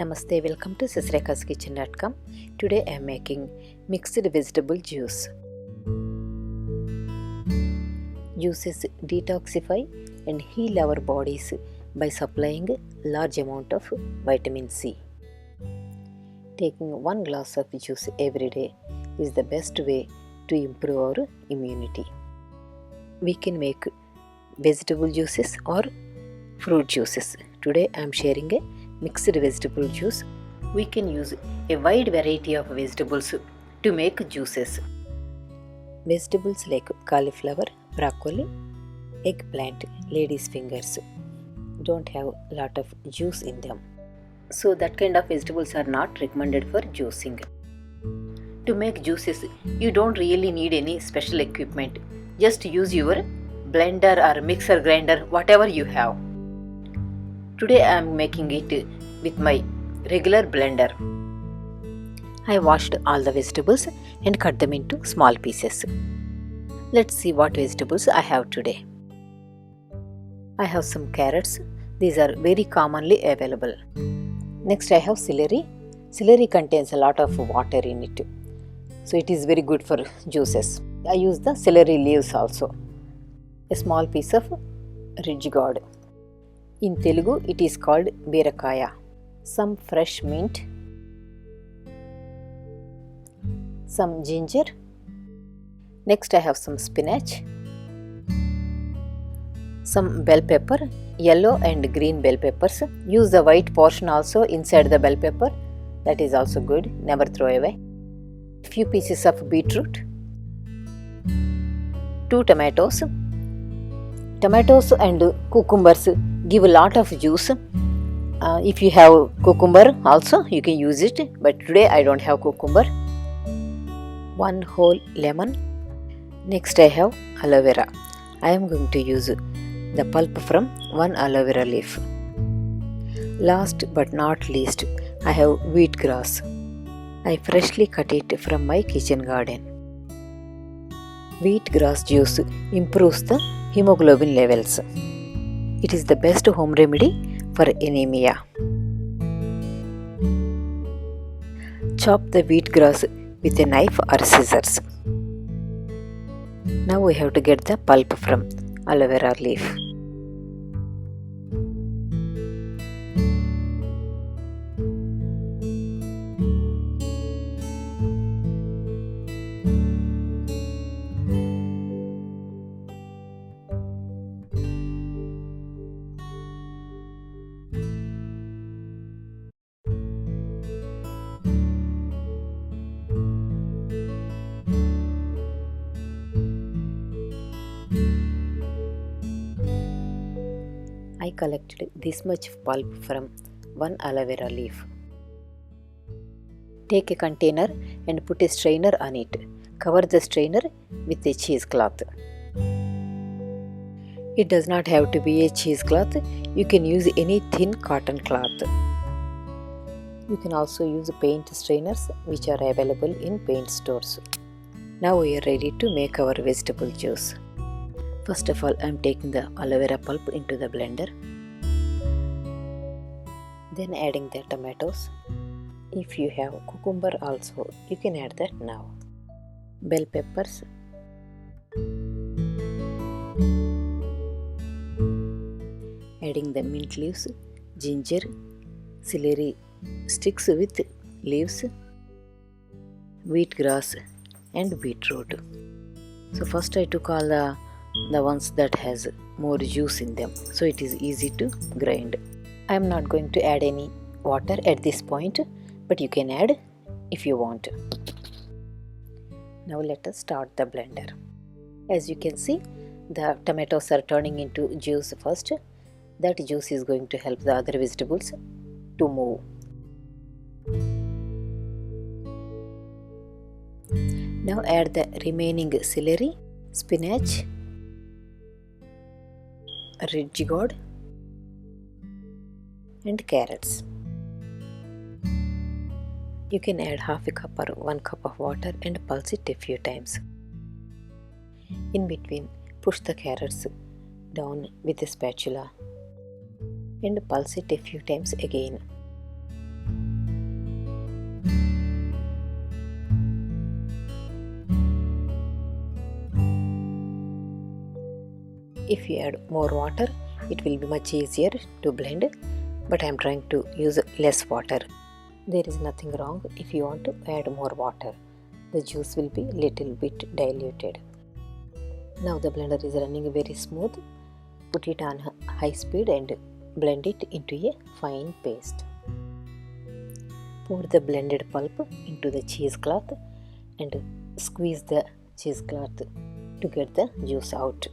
Namaste, welcome to sisrekhaskitchen.com. Today I am making mixed vegetable juice. Juices detoxify and heal our bodies by supplying large amount of vitamin C. Taking 1 glass of juice every day is the best way to improve our immunity. We can make vegetable juices or fruit juices. Today I am sharing a mixed vegetable juice. We can use a wide variety of vegetables to make juices. Vegetables like cauliflower, broccoli, eggplant, lady's fingers don't have a lot of juice in them. So that kind of vegetables are not recommended for juicing. To make juices, you don't really need any special equipment. Just use your blender or mixer grinder, whatever you have. Today I am making it with my regular blender. I washed all the vegetables and cut them into small pieces. Let's see what vegetables I have today. I have some carrots. These are very commonly available. Next I have celery. Celery contains a lot of water in it, so it is very good for juices. I use the celery leaves also. A small piece of ridge gourd. In Telugu it is called beerakaya. Some fresh mint. Some ginger. Next I have some spinach. Some bell pepper, yellow and green bell peppers. Use the white portion also inside the bell pepper. That is also good. Never throw away. A few pieces of beetroot. 2 tomatoes. Tomatoes and cucumbers give a lot of juice. If you have cucumber also you can use it, but today I don't have cucumber. 1 whole lemon. Next I have aloe vera. I am going to use the pulp from 1 aloe vera leaf. Last but not least, I have wheatgrass. I freshly cut it from my kitchen garden. Wheatgrass juice improves the hemoglobin levels. It is the best home remedy for anemia. Chop the wheatgrass with a knife or scissors. Now we have to get the pulp from aloe vera leaf. I collected this much pulp from 1 aloe vera leaf. Take a container and put a strainer on it. Cover the strainer with a cheesecloth. It does not have to be a cheesecloth. You can use any thin cotton cloth. You can also use paint strainers which are available in paint stores. Now we are ready to make our vegetable juice. First of all, I am taking the aloe vera pulp into the blender. Then adding the tomatoes. If you have cucumber also, you can add that now. Bell peppers. Adding the mint leaves, ginger, celery sticks with leaves, wheatgrass and beetroot. So first I took all the ones that has more juice in them, so it is easy to grind. I am not going to add any water at this point, but you can add if you want. Now let us start the blender. As you can see, the tomatoes are turning into juice first. That juice is going to help the other vegetables to move. Now add the remaining celery, spinach, ridge gourd and carrots. You can add half a cup or 1 cup of water and pulse it a few times. In between, push the carrots down with a spatula and pulse it a few times again. If you add more water, it will be much easier to blend, but I am trying to use less water. There is nothing wrong if you want to add more water. The juice will be little bit diluted. Now the blender is running very smooth. Put it on high speed and blend it into a fine paste. Pour the blended pulp into the cheesecloth and squeeze the cheesecloth to get the juice out.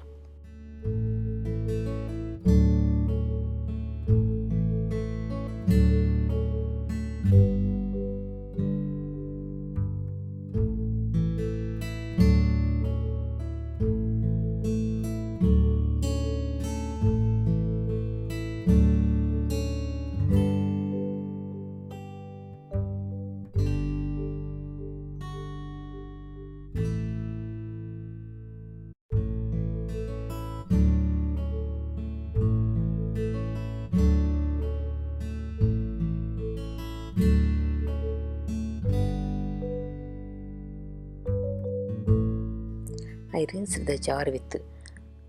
I rinsed the jar with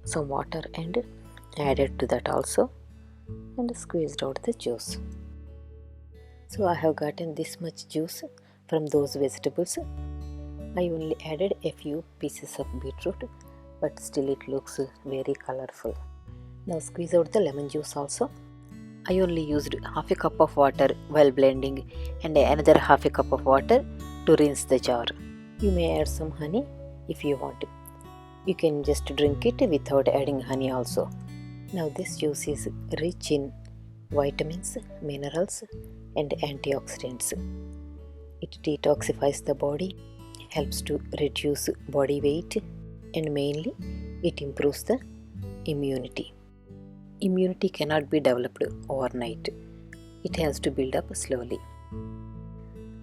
some water and added to that also and squeezed out the juice. So I have gotten this much juice from those vegetables. I only added a few pieces of beetroot, but still it looks very colorful. Now squeeze out the lemon juice also. I only used half a cup of water while blending and another half a cup of water to rinse the jar. You may add some honey if you want. You can just drink it without adding honey also. Now this juice is rich in vitamins, minerals and antioxidants. It detoxifies the body, helps to reduce body weight, and mainly it improves the immunity. Immunity cannot be developed overnight. It has to build up slowly.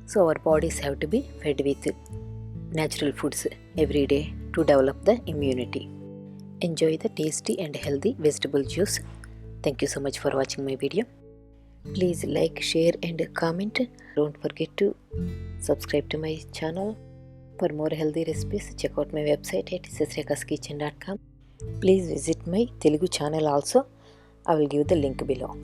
So our bodies have to be fed with natural foods every day to develop the immunity. Enjoy the tasty and healthy vegetable juice. Thank you so much for watching my video. Please like, share and comment. Don't forget to subscribe to my channel. For more healthy recipes, check out my website at sisrekaskitchen.com. Please visit my Telugu channel also. I will give the link below.